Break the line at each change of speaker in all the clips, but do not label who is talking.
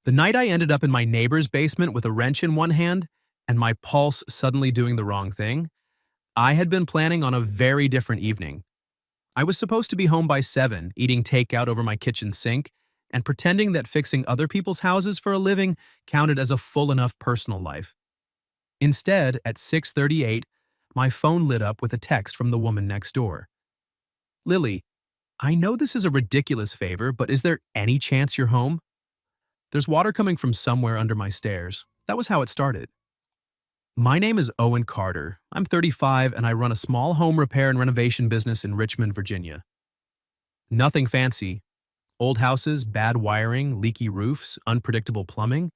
The night I ended up in my neighbor's basement with a wrench in one hand and my pulse suddenly doing the wrong thing, I had been planning on a very different evening. I was supposed to be home by 7, eating takeout over my kitchen sink, and pretending that fixing other people's houses for a living counted as a full enough personal life. Instead, at 6:38, my phone lit up with a text from the woman next door. Lily, I know this is a ridiculous favor, but is there any chance you're home? There's water coming from somewhere under my stairs. That was how it started. My name is Owen Carter. I'm 35 and I run a small home repair and renovation business in Richmond, Virginia. Nothing fancy. Old houses, bad wiring, leaky roofs, unpredictable plumbing,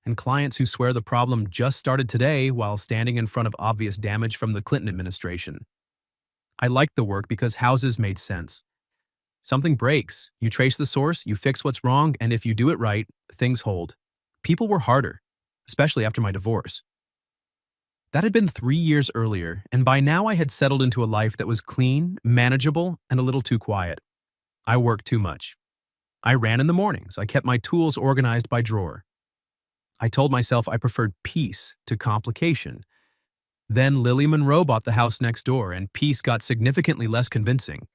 and clients who swear the problem just started today while standing in front of obvious damage from the Clinton administration. I liked the work because houses made sense. Something breaks, you trace the source, you fix what's wrong, and if you do it right, things hold. People were harder, especially after my divorce. That had been 3 years earlier, and by now I had settled into a life that was clean, manageable, and a little too quiet. I worked too much. I ran in the mornings. I kept my tools organized by drawer. I told myself I preferred peace to complication. Then Lily Monroe bought the house next door, and peace got significantly less convincing.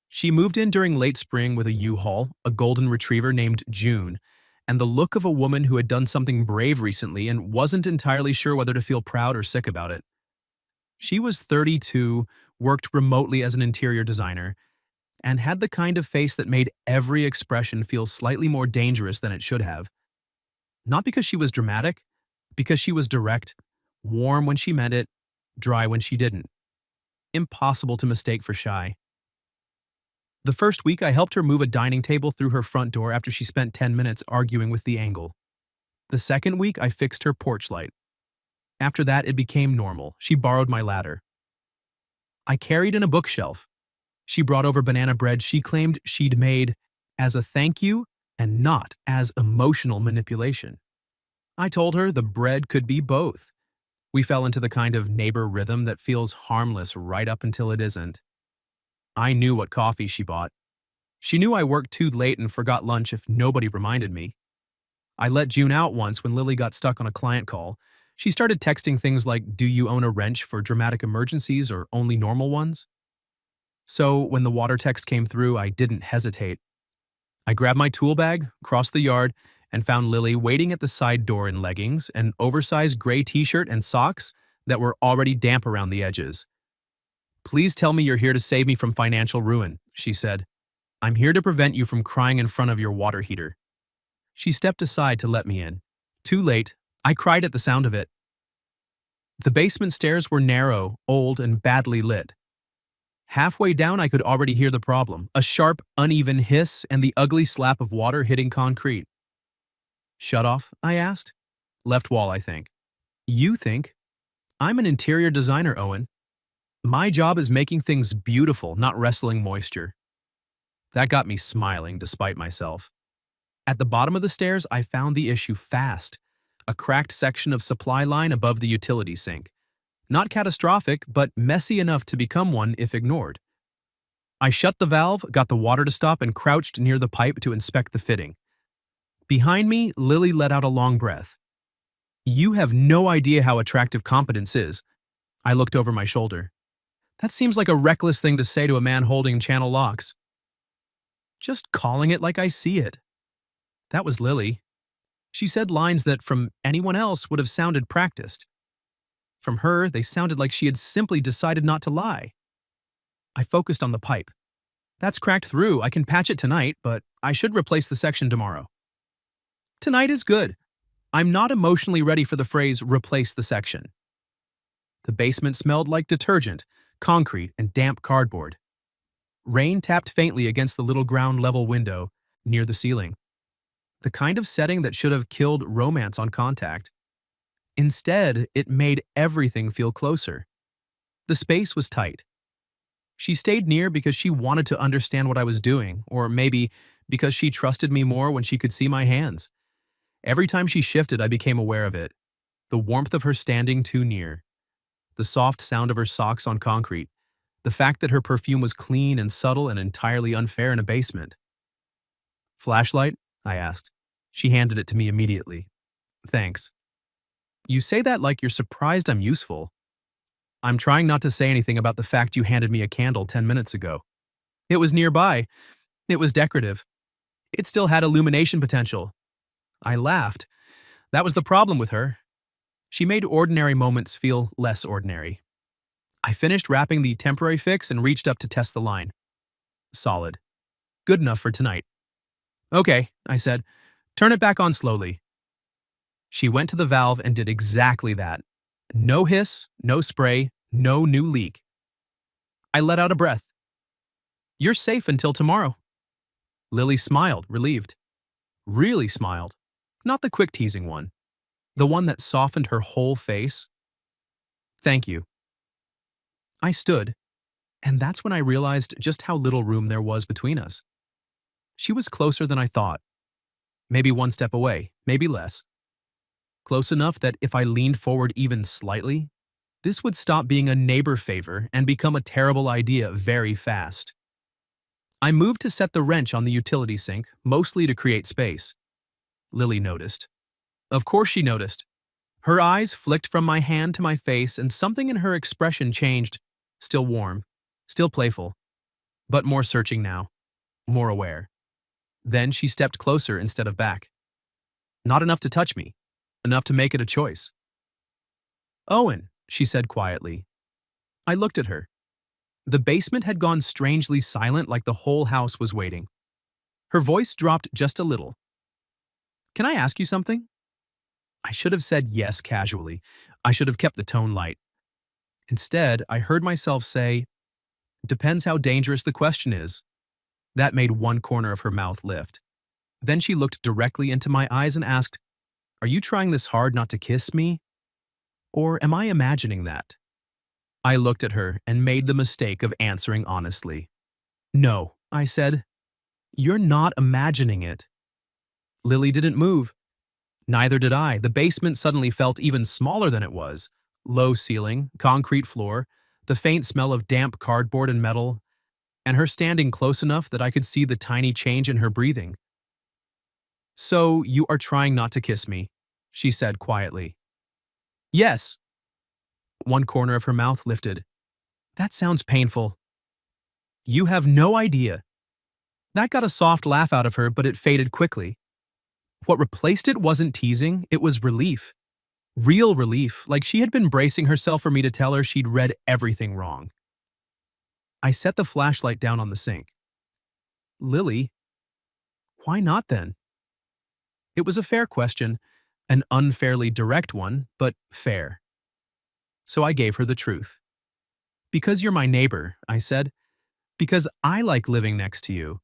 She moved in during late spring with a U-Haul, a golden retriever named June, and the look of a woman who had done something brave recently and wasn't entirely sure whether to feel proud or sick about it. She was 32, worked remotely as an interior designer, and had the kind of face that made every expression feel slightly more dangerous than it should have. Not because she was dramatic, because she was direct, warm when she meant it, dry when she didn't. Impossible to mistake for shy. The first week, I helped her move a dining table through her front door after she spent 10 minutes arguing with the angle. The second week, I fixed her porch light. After that, it became normal. She borrowed my ladder. I carried in a bookshelf. She brought over banana bread she claimed she'd made as a thank you and not as emotional manipulation. I told her the bread could be both. We fell into the kind of neighbor rhythm that feels harmless right up until it isn't. I knew what coffee she bought. She knew I worked too late and forgot lunch if nobody reminded me. I let June out once when Lily got stuck on a client call. She started texting things like, "Do you own a wrench for dramatic emergencies or only normal ones?" So when the water text came through, I didn't hesitate. I grabbed my tool bag, crossed the yard, and found Lily waiting at the side door in leggings, an oversized gray t-shirt, and socks that were already damp around the edges. "Please tell me you're here to save me from financial ruin," she said. "I'm here to prevent you from crying in front of your water heater." She stepped aside to let me in. Too late, I cried at the sound of it. The basement stairs were narrow, old, and badly lit. Halfway down, I could already hear the problem, a sharp, uneven hiss and the ugly slap of water hitting concrete. "Shut off?" I asked. "Left wall, I think." "You think?" "I'm an interior designer, Owen. My job is making things beautiful, not wrestling moisture." That got me smiling despite myself. At the bottom of the stairs, I found the issue fast. A cracked section of supply line above the utility sink. Not catastrophic, but messy enough to become one if ignored. I shut the valve, got the water to stop, and crouched near the pipe to inspect the fitting. Behind me, Lily let out a long breath. "You have no idea how attractive competence is." I looked over my shoulder. "That seems like a reckless thing to say to a man holding channel locks." "Just calling it like I see it." That was Lily. She said lines that from anyone else would have sounded practiced. From her, they sounded like she had simply decided not to lie. I focused on the pipe. "That's cracked through. I can patch it tonight, but I should replace the section tomorrow." "Tonight is good." I'm not emotionally ready for the phrase, "replace the section." The basement smelled like detergent, concrete, and damp cardboard. Rain tapped faintly against the little ground-level window near the ceiling. The kind of setting that should have killed romance on contact. Instead, it made everything feel closer. The space was tight. She stayed near because she wanted to understand what I was doing, or maybe because she trusted me more when she could see my hands. Every time she shifted, I became aware of it. The warmth of her standing too near. The soft sound of her socks on concrete. The fact that her perfume was clean and subtle and entirely unfair in a basement. "Flashlight?" I asked. She handed it to me immediately. Thanks. You say that like you're surprised I'm useful. I'm trying not to say anything about the fact you handed me a candle 10 minutes ago. It was nearby. It was decorative. It still had illumination potential. I laughed. That was the problem with her. She made ordinary moments feel less ordinary. I finished wrapping the temporary fix and reached up to test the line. Solid. Good enough for tonight. Okay, I said. Turn it back on slowly. She went to the valve and did exactly that. No hiss, no spray, no new leak. I let out a breath. You're safe until tomorrow. Lily smiled, relieved. Really smiled. Not the quick teasing one. The one that softened her whole face. Thank you. I stood, and that's when I realized just how little room there was between us. She was closer than I thought. Maybe one step away, maybe less. Close enough that if I leaned forward even slightly, this would stop being a neighbor favor and become a terrible idea very fast. I moved to set the wrench on the utility sink, mostly to create space. Lily noticed. Of course she noticed. Her eyes flicked from my hand to my face, and something in her expression changed. Still warm, still playful, but more searching now, more aware. Then she stepped closer instead of back. Not enough to touch me, enough to make it a choice. Owen, she said quietly. I looked at her. The basement had gone strangely silent, like the whole house was waiting. Her voice dropped just a little. Can I ask you something? I should have said yes casually. I should have kept the tone light. Instead, I heard myself say, depends how dangerous the question is. That made one corner of her mouth lift. Then she looked directly into my eyes and asked, are you trying this hard not to kiss me? Or am I imagining that? I looked at her and made the mistake of answering honestly. No, I said. You're not imagining it. Lily didn't move. Neither did I. The basement suddenly felt even smaller than it was. Low ceiling, concrete floor, the faint smell of damp cardboard and metal, and her standing close enough that I could see the tiny change in her breathing. So you are trying not to kiss me, she said quietly. Yes. One corner of her mouth lifted. That sounds painful. You have no idea. That got a soft laugh out of her, but it faded quickly. What replaced it wasn't teasing, it was relief. Real relief, like she had been bracing herself for me to tell her she'd read everything wrong. I set the flashlight down on the sink. Lily? Why not then? It was a fair question, an unfairly direct one, but fair. So I gave her the truth. Because you're my neighbor, I said. Because I like living next to you.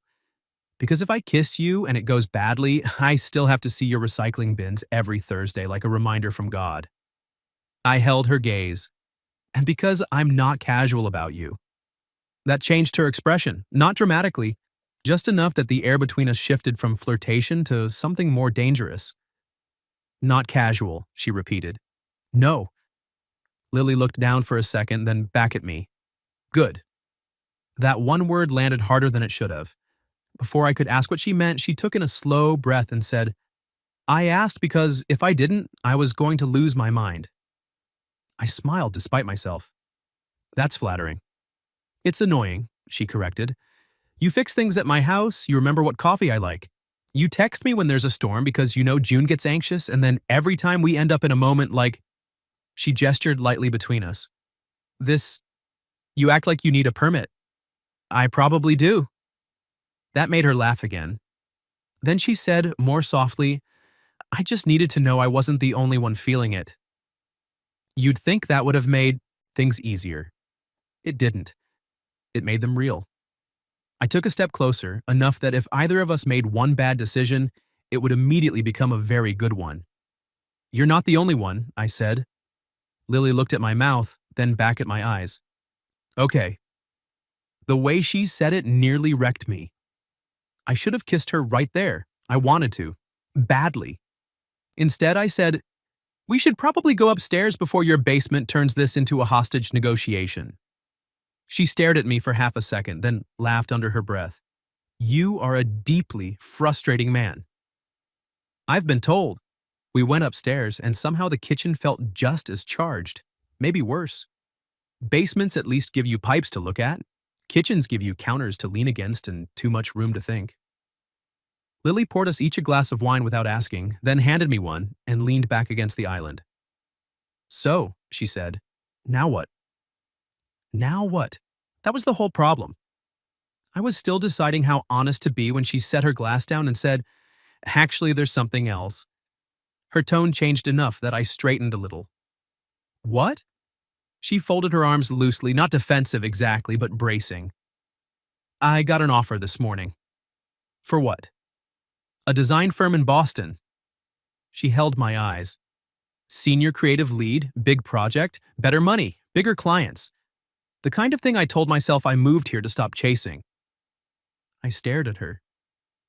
Because if I kiss you and it goes badly, I still have to see your recycling bins every Thursday like a reminder from God. I held her gaze. And because I'm not casual about you. That changed her expression, not dramatically, just enough that the air between us shifted from flirtation to something more dangerous. Not casual, she repeated. No. Lily looked down for a second, then back at me. Good. That one word landed harder than it should have. Before I could ask what she meant, she took in a slow breath and said, I asked because if I didn't, I was going to lose my mind. I smiled despite myself. That's flattering. It's annoying, she corrected. You fix things at my house, you remember what coffee I like. You text me when there's a storm because you know June gets anxious, and then every time we end up in a moment like… She gestured lightly between us. You act like you need a permit. I probably do. That made her laugh again. Then she said, more softly, I just needed to know I wasn't the only one feeling it. You'd think that would have made things easier. It didn't. It made them real. I took a step closer, enough that if either of us made one bad decision, it would immediately become a very good one. You're not the only one, I said. Lily looked at my mouth, then back at my eyes. Okay. The way she said it nearly wrecked me. I should have kissed her right there. I wanted to. Badly. Instead, I said, we should probably go upstairs before your basement turns this into a hostage negotiation. She stared at me for half a second, then laughed under her breath. You are a deeply frustrating man. I've been told. We went upstairs, and somehow the kitchen felt just as charged. Maybe worse. Basements at least give you pipes to look at. Kitchens give you counters to lean against and too much room to think. Lily poured us each a glass of wine without asking, then handed me one and leaned back against the island. So, she said, now what? Now what? That was the whole problem. I was still deciding how honest to be when she set her glass down and said, actually, there's something else. Her tone changed enough that I straightened a little. What? She folded her arms loosely, not defensive exactly, but bracing. I got an offer this morning. For what? A design firm in Boston. She held my eyes. Senior creative lead, big project, better money, bigger clients. The kind of thing I told myself I moved here to stop chasing. I stared at her.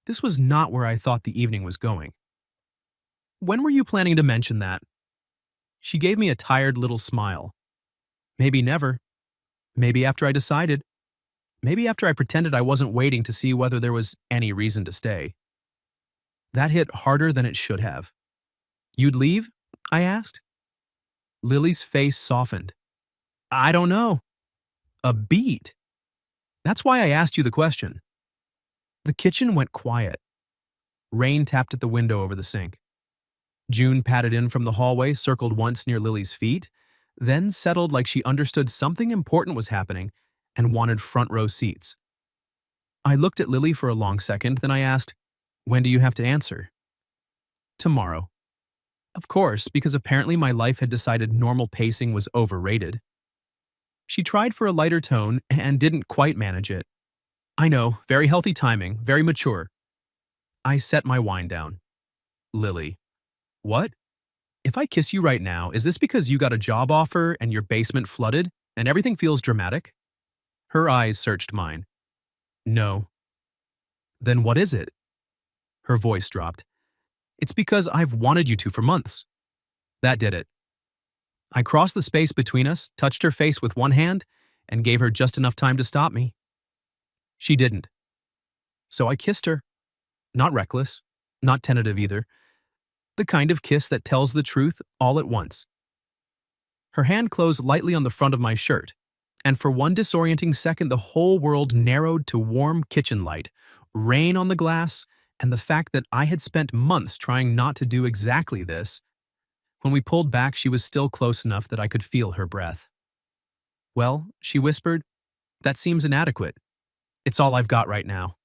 This was not where I thought the evening was going. When were you planning to mention that? She gave me a tired little smile. Maybe never. Maybe after I decided. Maybe after I pretended I wasn't waiting to see whether there was any reason to stay. That hit harder than it should have. You'd leave? I asked. Lily's face softened. I don't know. A beat. That's why I asked you the question. The kitchen went quiet. Rain tapped at the window over the sink. June patted in from the hallway, circled once near Lily's feet, then settled like she understood something important was happening and wanted front row seats. I looked at Lily for a long second, then I asked, when do you have to answer? Tomorrow. Of course, because apparently my life had decided normal pacing was overrated. She tried for a lighter tone and didn't quite manage it. I know, very healthy timing, very mature. I set my wine down. Lily. What? If I kiss you right now, is this because you got a job offer and your basement flooded and everything feels dramatic? Her eyes searched mine. No. Then what is it? Her voice dropped. It's because I've wanted you to for months. That did it. I crossed the space between us, touched her face with one hand, and gave her just enough time to stop me. She didn't. So I kissed her. Not reckless, not tentative either. The kind of kiss that tells the truth all at once. Her hand closed lightly on the front of my shirt, and for one disorienting second the whole world narrowed to warm kitchen light, rain on the glass, and the fact that I had spent months trying not to do exactly this. When we pulled back, she was still close enough that I could feel her breath. Well, she whispered, that seems inadequate. It's all I've got right now.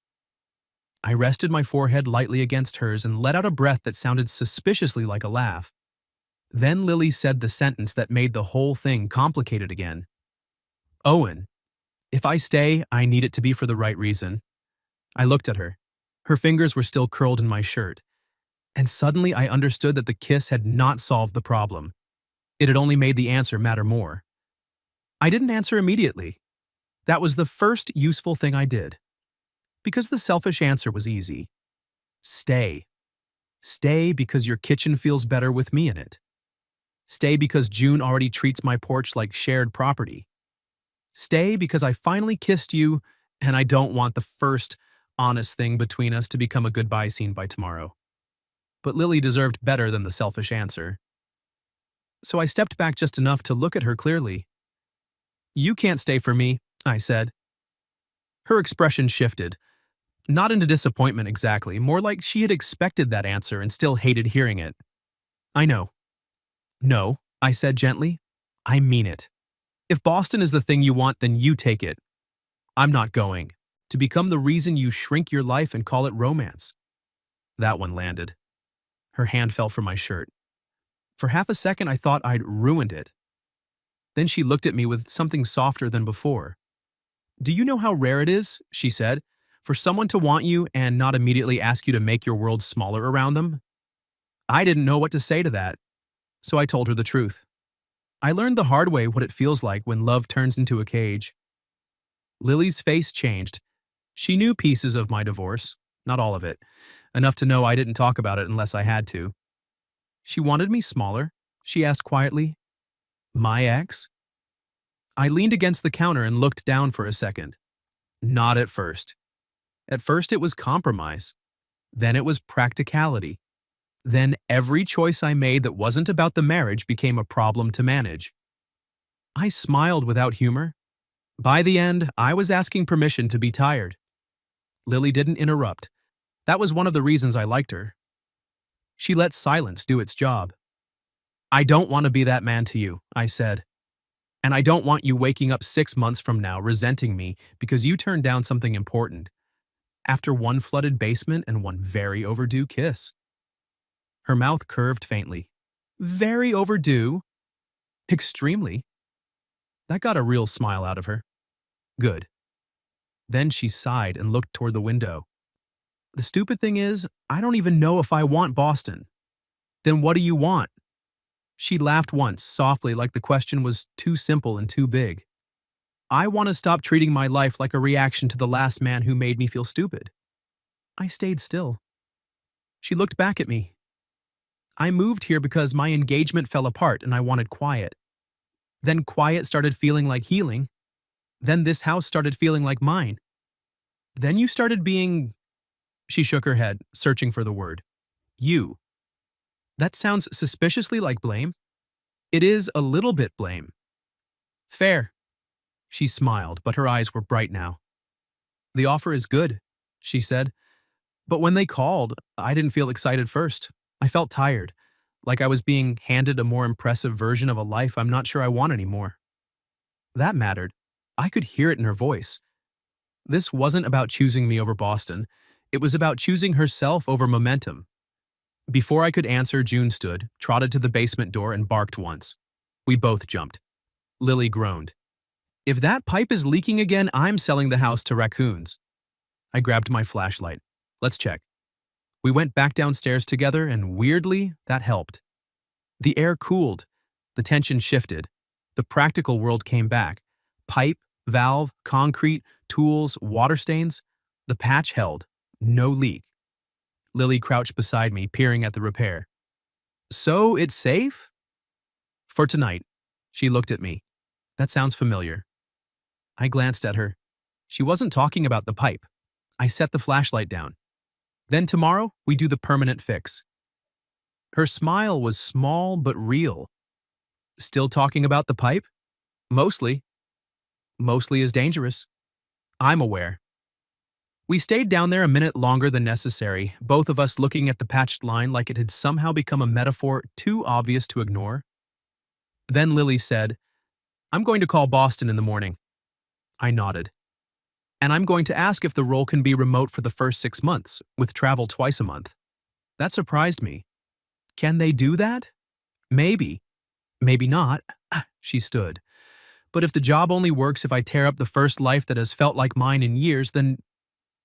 I rested my forehead lightly against hers and let out a breath that sounded suspiciously like a laugh. Then Lily said the sentence that made the whole thing complicated again. Owen, if I stay, I need it to be for the right reason. I looked at her. Her fingers were still curled in my shirt. And suddenly I understood that the kiss had not solved the problem. It had only made the answer matter more. I didn't answer immediately. That was the first useful thing I did. Because the selfish answer was easy. Stay. Stay because your kitchen feels better with me in it. Stay because June already treats my porch like shared property. Stay because I finally kissed you and I don't want the first honest thing between us to become a goodbye scene by tomorrow. But Lily deserved better than the selfish answer. So I stepped back just enough to look at her clearly. You can't stay for me, I said. Her expression shifted. Not into disappointment exactly, more like she had expected that answer and still hated hearing it. I know. No, I said gently. I mean it. If Boston is the thing you want, then you take it. I'm not going. To become the reason you shrink your life and call it romance. That one landed. Her hand fell from my shirt. For half a second, I thought I'd ruined it. Then she looked at me with something softer than before. Do you know how rare it is, she said, for someone to want you and not immediately ask you to make your world smaller around them? I didn't know what to say to that, so I told her the truth. I learned the hard way what it feels like when love turns into a cage. Lily's face changed. She knew pieces of my divorce, not all of it, enough to know I didn't talk about it unless I had to. She wanted me smaller, she asked quietly. My ex? I leaned against the counter and looked down for a second. Not at first. At first it was compromise. Then it was practicality. Then every choice I made that wasn't about the marriage became a problem to manage. I smiled without humor. By the end, I was asking permission to be tired. Lily didn't interrupt. That was one of the reasons I liked her. She let silence do its job. I don't want to be that man to you, I said. And I don't want you waking up 6 months from now resenting me because you turned down something important after one flooded basement and one very overdue kiss. Her mouth curved faintly. Very overdue? Extremely. That got a real smile out of her. Good. Then she sighed and looked toward the window. The stupid thing is, I don't even know if I want Boston. Then what do you want? She laughed once, softly, like the question was too simple and too big. I want to stop treating my life like a reaction to the last man who made me feel stupid. I stayed still. She looked back at me. I moved here because my engagement fell apart and I wanted quiet. Then quiet started feeling like healing. Then this house started feeling like mine. Then you started being… She shook her head, searching for the word. You. That sounds suspiciously like blame. It is a little bit blame. Fair. She smiled, but her eyes were bright now. The offer is good, she said. But when they called, I didn't feel excited first. I felt tired, like I was being handed a more impressive version of a life I'm not sure I want anymore. That mattered. I could hear it in her voice. This wasn't about choosing me over Boston. It was about choosing herself over momentum. Before I could answer, June stood, trotted to the basement door, and barked once. We both jumped. Lily groaned. If that pipe is leaking again, I'm selling the house to raccoons. I grabbed my flashlight. Let's check. We went back downstairs together, and weirdly, that helped. The air cooled. The tension shifted. The practical world came back. Pipe, valve, concrete, tools, water stains. The patch held. No leak. Lily crouched beside me, peering at the repair. So it's safe? For tonight. She looked at me. That sounds familiar. I glanced at her. She wasn't talking about the pipe. I set the flashlight down. Then tomorrow, we do the permanent fix. Her smile was small but real. Still talking about the pipe? Mostly. Mostly is dangerous. I'm aware. We stayed down there a minute longer than necessary, both of us looking at the patched line like it had somehow become a metaphor too obvious to ignore. Then Lily said, I'm going to call Boston in the morning. I nodded. And I'm going to ask if the role can be remote for the first 6 months, with travel twice a month. That surprised me. Can they do that? Maybe. Maybe not. She stood. But if the job only works if I tear up the first life that has felt like mine in years, then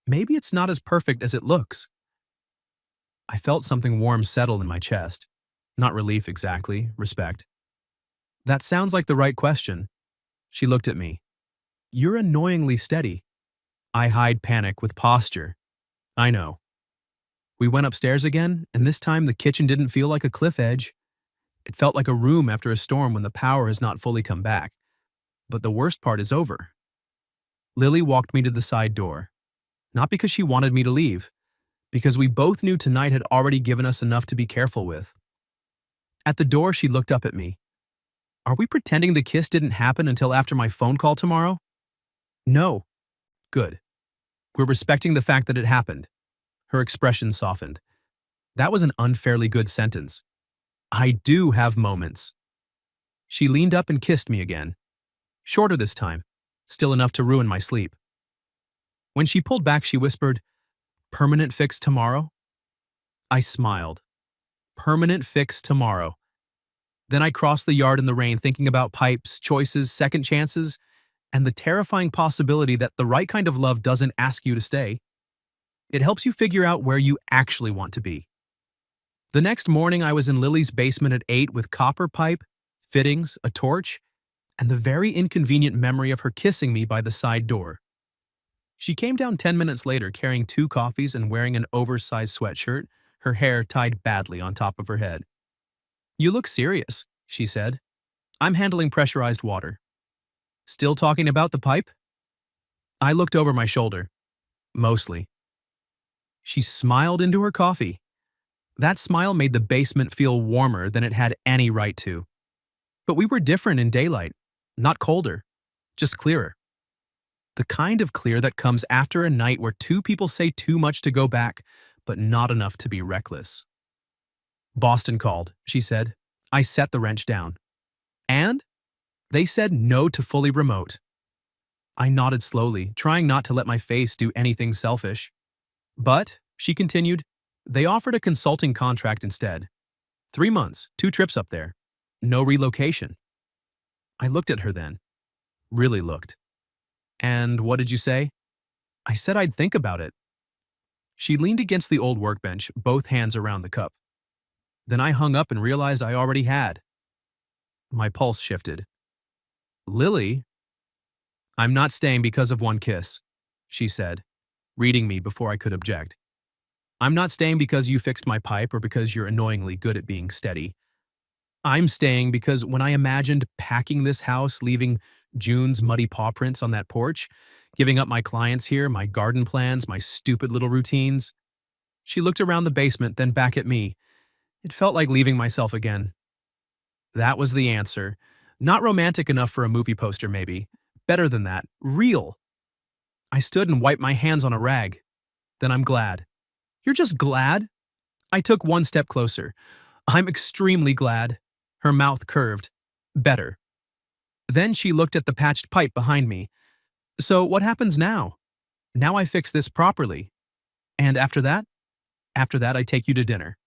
maybe it's not as perfect as it looks. I felt something warm settle in my chest. Not relief exactly, respect. That sounds like the right question. She looked at me. You're annoyingly steady. I hide panic with posture. I know. We went upstairs again, and this time the kitchen didn't feel like a cliff edge. It felt like a room after a storm when the power has not fully come back. But the worst part is over. Lily walked me to the side door. Not because she wanted me to leave, because we both knew tonight had already given us enough to be careful with. At the door, she looked up at me. Are we pretending the kiss didn't happen until after my phone call tomorrow? No. Good. We're respecting the fact that it happened. Her expression softened. That was an unfairly good sentence. I do have moments. She leaned up and kissed me again. Shorter this time, still enough to ruin my sleep. When she pulled back, she whispered, Permanent fix tomorrow? I smiled. Permanent fix tomorrow. Then I crossed the yard in the rain thinking about pipes, choices, second chances, and the terrifying possibility that the right kind of love doesn't ask you to stay. It helps you figure out where you actually want to be. The next morning, I was in Lily's basement at 8 with copper pipe, fittings, a torch, and the very inconvenient memory of her kissing me by the side door. She came down 10 minutes later carrying 2 coffees and wearing an oversized sweatshirt, her hair tied badly on top of her head. You look serious, she said. I'm handling pressurized water. Still talking about the pipe? I looked over my shoulder. Mostly. She smiled into her coffee. That smile made the basement feel warmer than it had any right to. But we were different in daylight, not colder, just clearer. The kind of clear that comes after a night where two people say too much to go back, but not enough to be reckless. Boston called, she said. I set the wrench down. And they said no to fully remote. I nodded slowly, trying not to let my face do anything selfish. But, she continued, they offered a consulting contract instead. 3 months, 2 trips up there. No relocation. I looked at her then. Really looked. And what did you say? I said I'd think about it. She leaned against the old workbench, both hands around the cup. Then I hung up and realized I already had. My pulse shifted. Lily, I'm not staying because of one kiss, she said, reading me before I could object. I'm not staying because you fixed my pipe or because you're annoyingly good at being steady. I'm staying because when I imagined packing this house, leaving June's muddy paw prints on that porch, giving up my clients here, my garden plans, my stupid little routines, she looked around the basement, then back at me. It felt like leaving myself again. That was the answer. Not romantic enough for a movie poster, maybe. Better than that. Real. I stood and wiped my hands on a rag. Then I'm glad. You're just glad? I took one step closer. I'm extremely glad. Her mouth curved. Better. Then she looked at the patched pipe behind me. So what happens now? Now I fix this properly. And after that? After that I take you to dinner.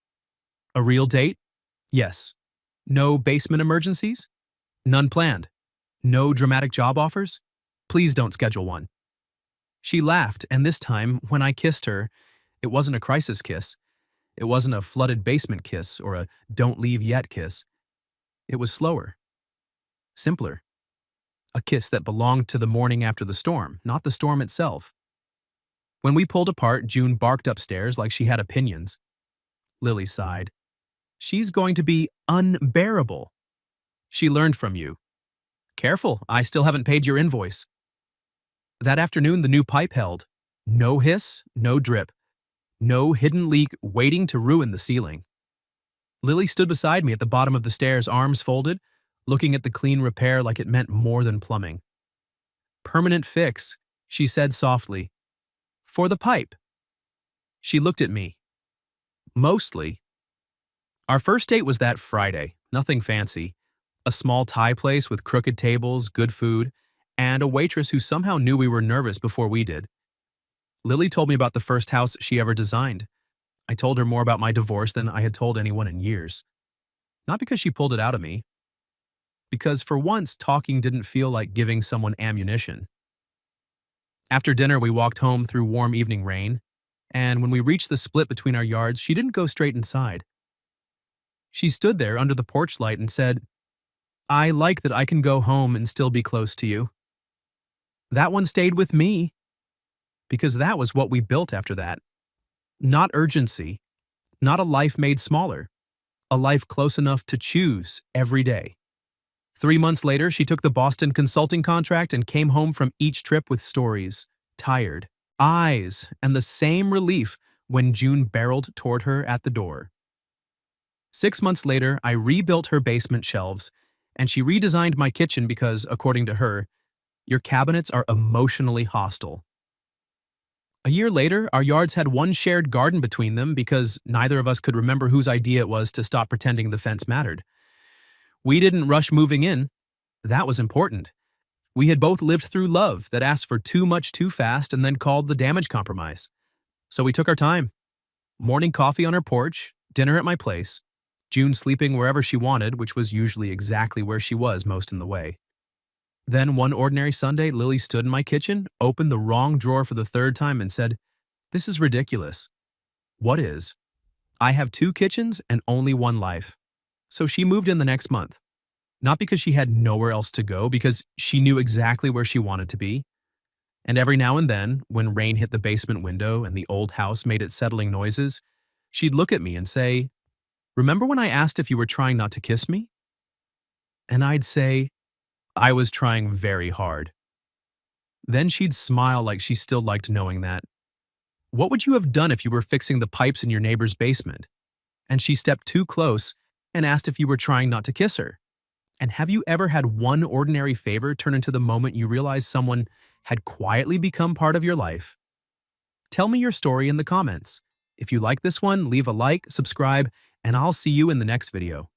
A real date? Yes. No basement emergencies? None planned. No dramatic job offers? Please don't schedule one. She laughed, and this time, when I kissed her, it wasn't a crisis kiss. It wasn't a flooded basement kiss or a don't leave yet kiss. It was slower. Simpler. A kiss that belonged to the morning after the storm, not the storm itself. When we pulled apart, June barked upstairs like she had opinions. Lily sighed. She's going to be unbearable. She learned from you. Careful, I still haven't paid your invoice. That afternoon, the new pipe held. No hiss, no drip. No hidden leak waiting to ruin the ceiling. Lily stood beside me at the bottom of the stairs, arms folded, looking at the clean repair like it meant more than plumbing. Permanent fix, she said softly. For the pipe. She looked at me. Mostly. Our first date was that Friday, nothing fancy. A small Thai place with crooked tables, good food, and a waitress who somehow knew we were nervous before we did. Lily told me about the first house she ever designed. I told her more about my divorce than I had told anyone in years. Not because she pulled it out of me. Because for once, talking didn't feel like giving someone ammunition. After dinner, we walked home through warm evening rain, and when we reached the split between our yards, she didn't go straight inside. She stood there under the porch light and said, I like that I can go home and still be close to you. That one stayed with me, because that was what we built after that. Not urgency, not a life made smaller, a life close enough to choose every day. 3 months later, she took the Boston consulting contract and came home from each trip with stories, tired, eyes, and the same relief when June barreled toward her at the door. 6 months later, I rebuilt her basement shelves, and she redesigned my kitchen because, according to her, your cabinets are emotionally hostile. A year later, our yards had one shared garden between them because neither of us could remember whose idea it was to stop pretending the fence mattered. We didn't rush moving in. That was important. We had both lived through love that asked for too much too fast and then called the damage compromise. So we took our time. Morning coffee on her porch, dinner at my place, June sleeping wherever she wanted, which was usually exactly where she was most in the way. Then one ordinary Sunday, Lily stood in my kitchen, opened the wrong drawer for the 3rd time and said, This is ridiculous. What is? I have 2 kitchens and only one life. So she moved in the next month. Not because she had nowhere else to go, because she knew exactly where she wanted to be. And every now and then, when rain hit the basement window and the old house made its settling noises, she'd look at me and say, Remember when I asked if you were trying not to kiss me? And I'd say, I was trying very hard. Then she'd smile like she still liked knowing that. What would you have done if you were fixing the pipes in your neighbor's basement? and she stepped too close and asked if you were trying not to kiss her. And have you ever had one ordinary favor turn into the moment you realized someone had quietly become part of your life? Tell me your story in the comments. If you like this one, leave a like, subscribe, and I'll see you in the next video.